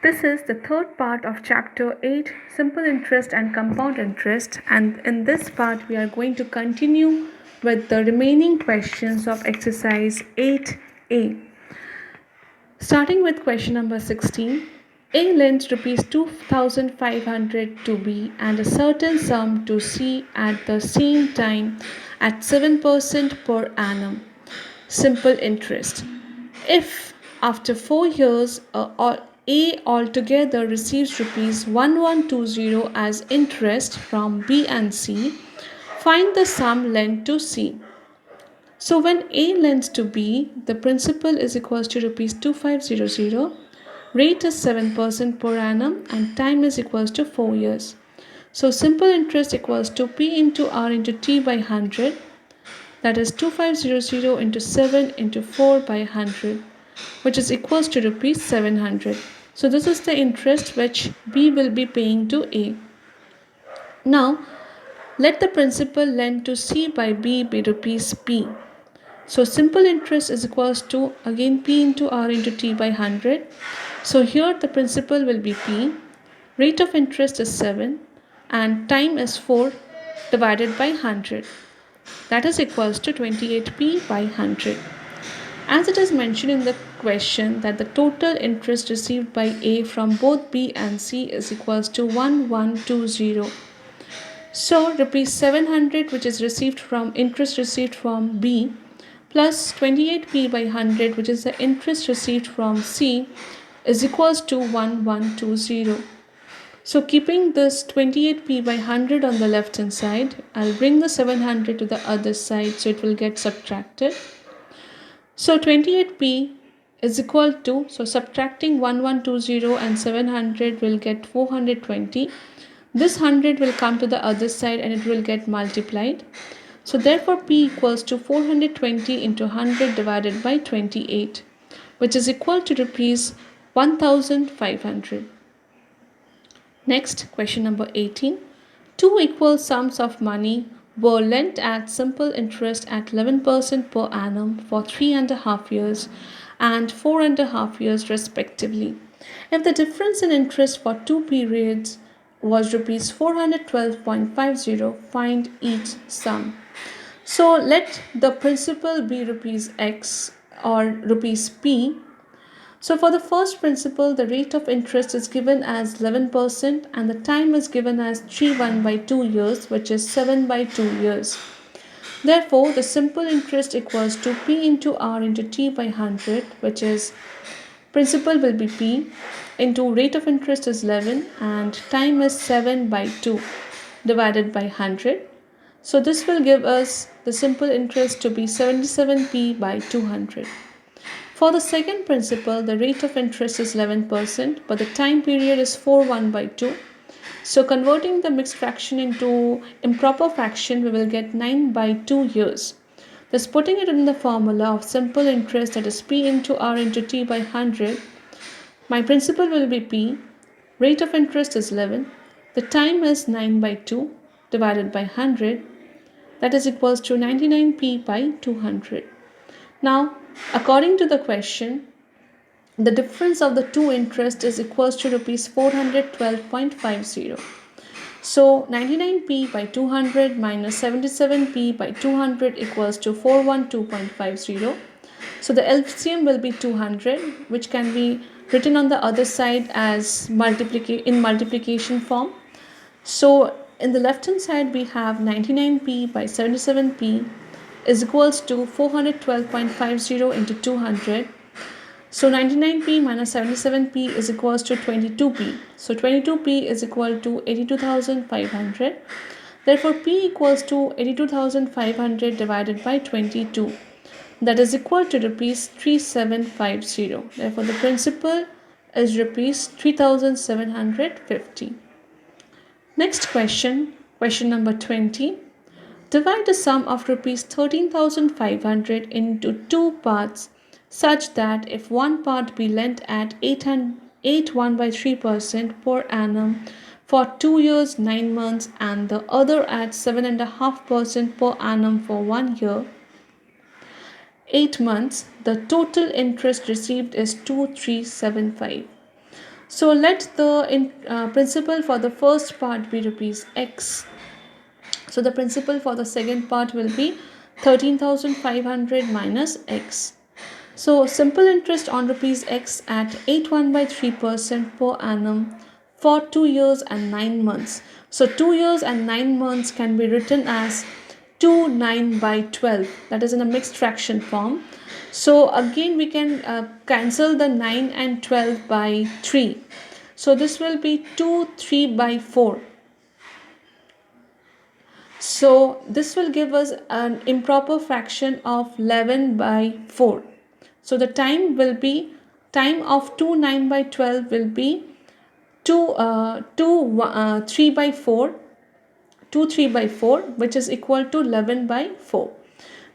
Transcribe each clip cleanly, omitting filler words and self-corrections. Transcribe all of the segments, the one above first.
This is the third part of chapter 8, simple interest and compound interest, and in this part we are going to continue with the remaining questions of exercise 8A. Starting with question number 16. A lent rupees 2,500 to B and a certain sum to C at the same time at 7% per annum. Simple interest. If after 4 years A altogether receives rupees 1120 as interest from B and C, find the sum lent to C. So when A lends to B, the principal is equals to rupees 2500, rate is 7% per annum and time is equals to 4 years. So simple interest equals to P into R into T by 100, that is 2500 into 7 into 4 by 100, which is equals to rupees 700. So this is the interest which B will be paying to A. Now let the principal lent to C by B be rupees P. So simple interest is equals to again P into R into T by 100. So here the principal will be P, rate of interest is 7 and time is 4 divided by 100. That is equals to 28P by 100. As it is mentioned in the question that the total interest received by A from both B and C is equals to 1120. So rupees 700 which is received from interest received from B plus 28P by 100 which is the interest received from C is equals to 1120. So keeping this 28P by 100 on the left hand side, I'll bring the 700 to the other side so it will get subtracted. So 28P is equal to, so subtracting 1120 and 700 will get 420. This 100 will come to the other side and it will get multiplied. So therefore P equals to 420 into 100 divided by 28, which is equal to rupees 1500. Next, question number 18. Two equal sums of money were lent at simple interest at 11% per annum for 3.5 years and 4.5 years respectively. If the difference in interest for two periods was rupees 412.50, find each sum. So let the principal be rupees X or rupees P. So for the first principal, the rate of interest is given as 11% and the time is given as 3/1 by 2 years, which is 7 by 2 years. Therefore, the simple interest equals to P into R into T by 100, which is principal will be P into rate of interest is 11 and time is 7 by 2 divided by 100. So this will give us the simple interest to be 77P by 200. For the second principal, the rate of interest is 11%, but the time period is 4/1 by 2. So converting the mixed fraction into improper fraction, we will get 9 by 2 years. Thus putting it in the formula of simple interest, that is P into R into T by 100, my principal will be P, rate of interest is 11, the time is 9 by 2 divided by 100, that is equals to 99P by 200. Now, according to the question, the difference of the two interest is equals to rupees 412.50. So 99P by 200 minus 77P by 200 equals to 412.50. So the LCM will be 200, which can be written on the other side as multiplication form. So in the left hand side we have 99P by 77P is equals to 412.50 into 200. So 99P minus 77P is equals to 22P. So 22P is equal to 82,500. Therefore P equals to 82,500 divided by 22. That is equal to rupees 3750. Therefore the principal is rupees 3,750. Next question, question number 20. Divide the sum of rupees 13,500 into two parts such that if one part be lent at 8.1 by 3% per annum for 2 years 9 months and the other at 7.5% per annum for 1 year 8 months, the total interest received is 2375. So let the principal for the first part be rupees X. So the principal for the second part will be 13,500 minus X. So simple interest on rupees X at 81 by 3% per annum for 2 years and 9 months. So 2 years and 9 months can be written as 2 9 by 12, that is in a mixed fraction form. So again we can cancel the 9 and 12 by 3. So this will be 2 3 by 4. So this will give us an improper fraction of 11 by 4. So the time will be, time of 2 9 by 12 will be 3 by 4, 2 3 by 4, which is equal to 11 by 4.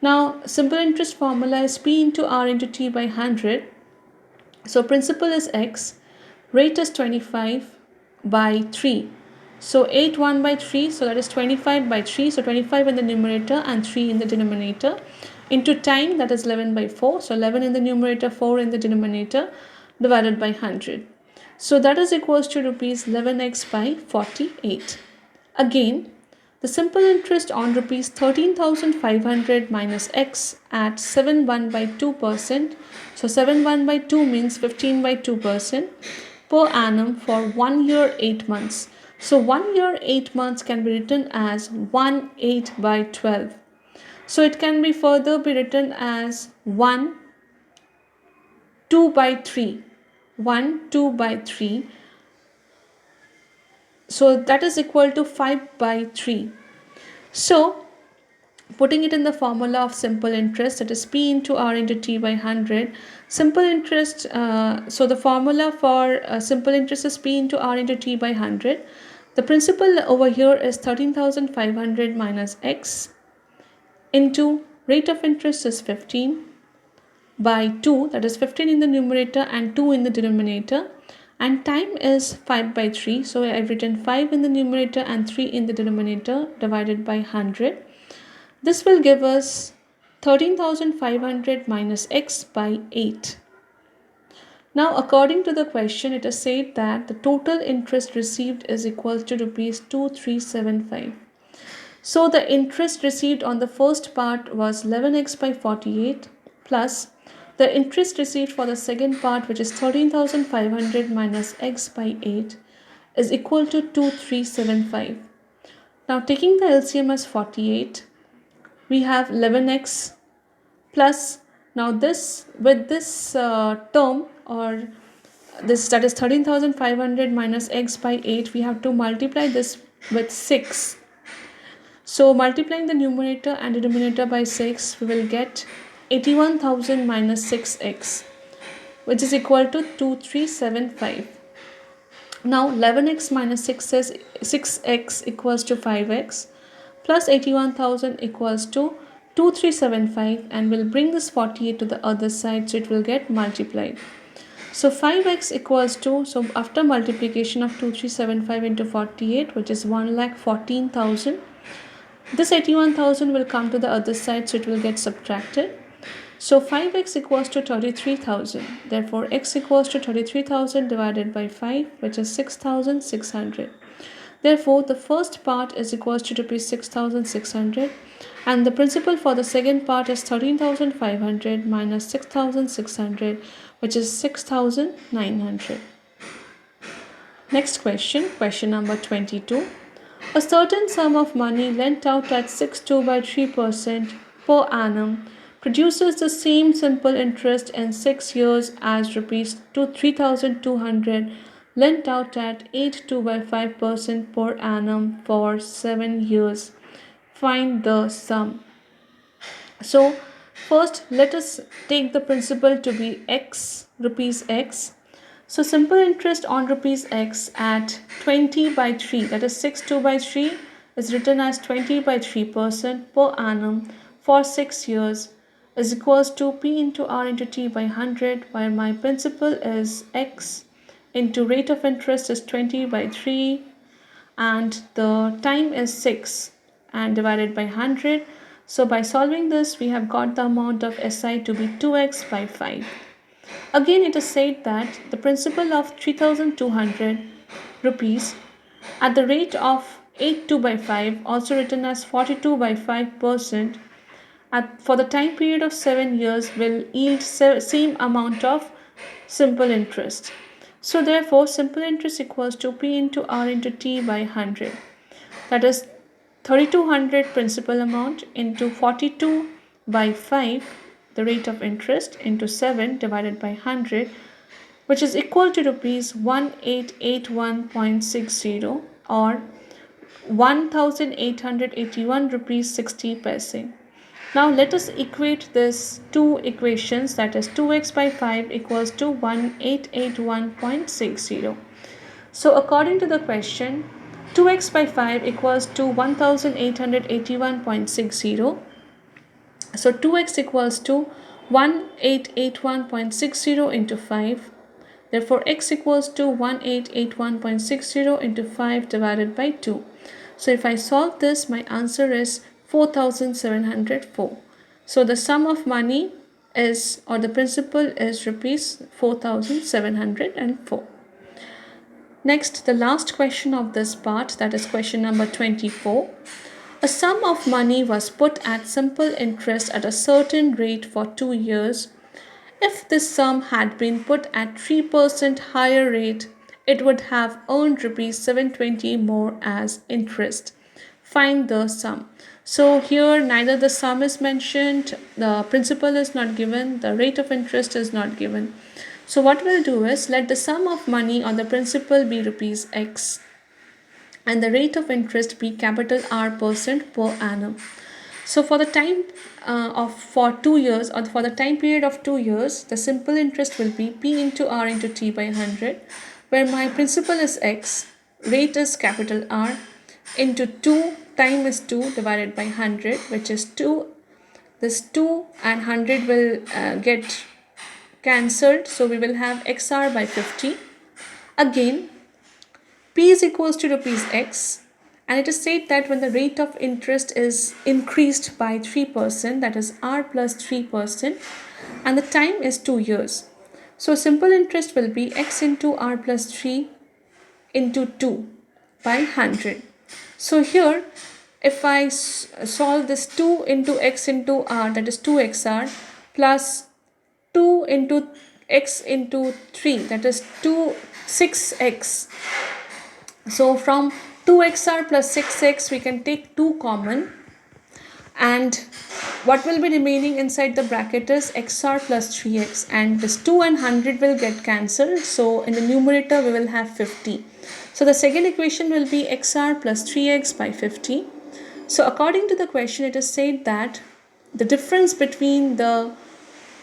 Now simple interest formula is P into R into T by 100. So principal is X, rate is 25 by 3. So 8 1 by 3, so that is 25 by 3. So 25 in the numerator and 3 in the denominator, into time, that is 11 by 4. So 11 in the numerator, 4 in the denominator, divided by 100. So that is equals to rupees 11x by 48. Again, the simple interest on rupees 13,500 minus x at 71 by 2%. So 71 by 2 means 15 by 2% per annum for 1 year 8 months. So 1 year 8 months can be written as 1 8 by 12. So it can be further be written as 1 2 by 3. 1 2 by 3. So that is equal to 5 by 3. So putting it in the formula of simple interest, that is P into R into T by 100. Simple interest, so the formula for simple interest is P into R into T by 100. The principal over here is 13,500 minus X into rate of interest is 15 by 2, that is 15 in the numerator and 2 in the denominator, and time is 5 by 3. So I have written 5 in the numerator and 3 in the denominator, divided by 100. This will give us 13,500 minus x by 8. Now according to the question, it is said that the total interest received is equal to rupees 2375. So the interest received on the first part was 11x by 48 plus the interest received for the second part, which is 13,500 minus x by 8, is equal to 2375. Now taking the LCM as 48, we have 11x plus, now this with this term, or this, that is 13,500 minus x by 8, we have to multiply this with 6. So multiplying the numerator and denominator by 6, we will get 81,000 minus 6x, which is equal to 2375. Now 11x minus 6x equals to 5x plus 81,000 equals to 2375, and we'll bring this 48 to the other side, so it will get multiplied. So 5x equals to, so after multiplication of 2375 into 48, which is 1,14,000, this 81,000 will come to the other side, so it will get subtracted. So 5x equals to 33,000. Therefore, x equals to 33,000 divided by 5, which is 6,600. Therefore, the first part is equals to rupees 6,600, and the principal for the second part is 13,500 minus 6,600, which is 6,900. Next question, question number 22. A certain sum of money lent out at 6.2 by 3% per annum produces the same simple interest in 6 years as rupees 3,200 lent out at 8.2 by 5% per annum for 7 years. Find the sum. So first let us take the principal to be x, rupees x. So simple interest on rupees x at 20 by 3, that is 6.2 by 3 is written as 20 by 3% per annum for 6 years, is equals to P into R into T by 100, where my principal is x into rate of interest is 20 by 3 and the time is 6 and divided by 100. So by solving this, we have got the amount of SI to be 2x by 5. Again, it is said that the principal of 3200 rupees at the rate of 82 by 5, also written as 42 by 5%, for the time period of 7 years will yield same amount of simple interest. So therefore, simple interest equals to P into R into T by 100. That is 3200 principal amount into 42 by 5, the rate of interest, into 7 divided by 100, which is equal to rupees 1881.60 or 1881 rupees 60 paise. Now let us equate this two equations, that is 2x by 5 equals to 1881.60. So according to the question, 2x by 5 equals to 1881.60. So 2x equals to 1881.60 into 5. Therefore, x equals to 1881.60 into 5 divided by 2. So if I solve this, my answer is 4704. So the sum of money is, or the principal is, rupees 4704. Next, the last question of this part, that is question number 24. A sum of money was put at simple interest at a certain rate for 2 years. If this sum had been put at 3% higher rate, it would have earned rupees 720 more as interest. Find the sum. So here neither the sum is mentioned, the principal is not given, the rate of interest is not given. So what we'll do is, let the sum of money or the principal be rupees X and the rate of interest be capital R% per annum. So for the time for 2 years, or for the time period of 2 years, the simple interest will be P into R into T by 100, where my principal is X, rate is capital R, into 2, time is 2 divided by 100, which is 2. This 2 and 100 will get cancelled, so we will have XR by 50. Again, P is equals to rupees X, and it is said that when the rate of interest is increased by 3%, that is R plus 3%, and the time is 2 years. So simple interest will be X into R plus 3 into 2 by 100. So here, if I solve this 2 into X into R, that is 2XR, plus 2 into X into 3, that is 6X. So from 2XR plus 6X, we can take 2 common, and what will be remaining inside the bracket is XR plus 3X, and this 2 and 100 will get cancelled. So in the numerator, we will have 50. So the second equation will be XR plus 3X by 50. So according to the question, it is said that the difference between the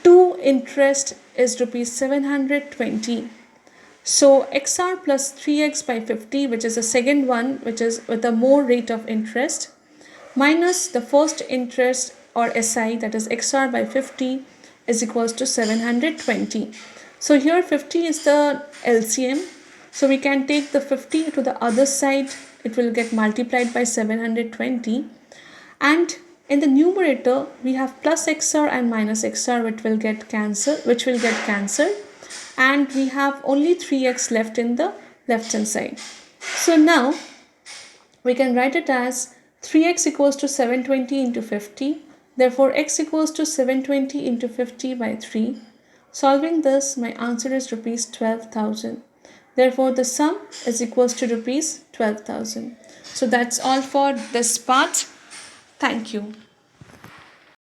two interest is rupees 720. So XR plus 3x by 50, which is the second one, which is with a more rate of interest, minus the first interest or SI, that is XR by 50, is equals to 720. So here 50 is the LCM. So we can take the 50 to the other side. It will get multiplied by 720. And in the numerator, we have plus XR and minus XR, which will get cancelled. And we have only 3x left in the left hand side. So now we can write it as 3x equals to 720 into 50. Therefore, x equals to 720 into 50 by 3. Solving this, my answer is rupees 12,000. Therefore, the sum is equals to rupees 12,000. So that's all for this part. Thank you.